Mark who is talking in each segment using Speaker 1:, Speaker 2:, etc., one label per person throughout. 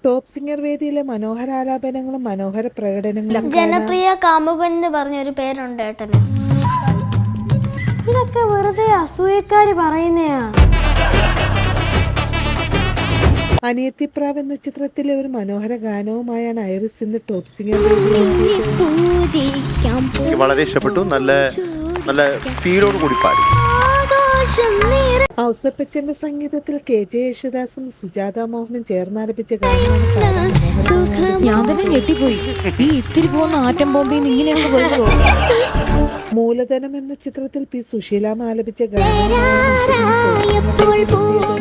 Speaker 1: Top singer വേദിയിലെ മനോഹരാലാപനങ്ങളും മനോഹര പ്രകടനങ്ങളും
Speaker 2: ജനപ്രിയ കാമുകൻ എന്ന് പറഞ്ഞൊരു പേരുണ്ട് ഏട്ടന്. ഇതൊക്കെ വെറുതെ അസൂയക്കാര് പറയുന്നയാ.
Speaker 1: അനിയത്തിപ്രാവ് എന്ന ചിത്രത്തിലെ ഒരു മനോഹര ഗാനവുമായാണ് ഐറിസ് ഇന്ന് ടോപ്പ് സിംഗർ
Speaker 3: വളരെ ഇഷ്ടപ്പെട്ടു. നല്ല ഫീലോട് കൂടി പാടി.
Speaker 1: ഔസപ്പച്ചന്റെ സംഗീതത്തിൽ KJ യേശുദാസും സുജാത മോഹനും ചേർന്നാലപിച്ച ഗാനമാണ്.
Speaker 4: ഞാൻ തന്നെ ഞെട്ടിപ്പോയി. ഈ ഇത്തിരി പോകുന്ന ആറ്റം ബോംബെന്ന് ഇങ്ങനെയൊക്കെ വരുമോ?
Speaker 1: മൂലധനം എന്ന ചിത്രത്തിൽ P. സുശീലാമ്മ ആലപിച്ച ഗാനമാണ്.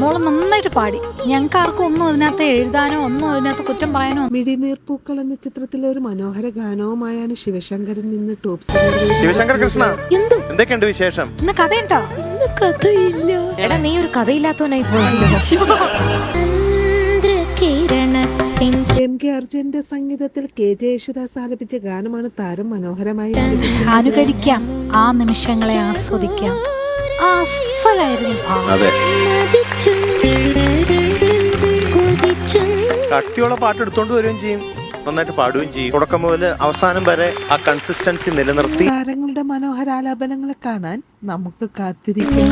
Speaker 4: മോള് നന്നായിട്ട് പാടി. ഞങ്ങൾക്ക് ആർക്കും ഒന്നും അതിനകത്ത് എഴുതാനോ ഒന്നും അതിനകത്ത് കുറ്റം പറയാനോ.
Speaker 1: മിഴിനീർപ്പൂക്കൾ എന്ന ചിത്രത്തിലെ ഒരു മനോഹര ഗാനവുമായാണ് ശിവശങ്കരൻ നിന്ന് ടോപ്പ് സിംഗർ.
Speaker 3: ശിവശങ്കർ കൃഷ്ണ, എന്തൊക്കെയുണ്ട് വിശേഷം?
Speaker 4: ഇന്ന് കഥയുണ്ടോ? കഥയില്ല. എടാ നീ ഒരു കഥയില്ലാത്തവനായി പോയല്ലോ.
Speaker 1: MK അർജുന്റെ സംഗീതത്തിൽ KJ യേശുദാസ് ആലപിച്ച ഗാനമാണ് താരം മനോഹരമായി
Speaker 4: അനുകരിക്കാം, ആ നിമിഷങ്ങളെ ആസ്വദിക്കാം.
Speaker 3: അതെ, കട്ടിയുള്ള പാട്ട് എടുത്തോണ്ട് വരികയും ചെയ്യും, നന്നായിട്ട് പാടുകയും ചെയ്യും. തുടക്കം മുതൽ അവസാനം വരെ ആ കൺസിസ്റ്റൻസി നിലനിർത്തി.
Speaker 1: താരങ്ങളുടെ മനോഹരാലാപനങ്ങളെ കാണാൻ നമുക്ക് കാത്തിരിക്കാം.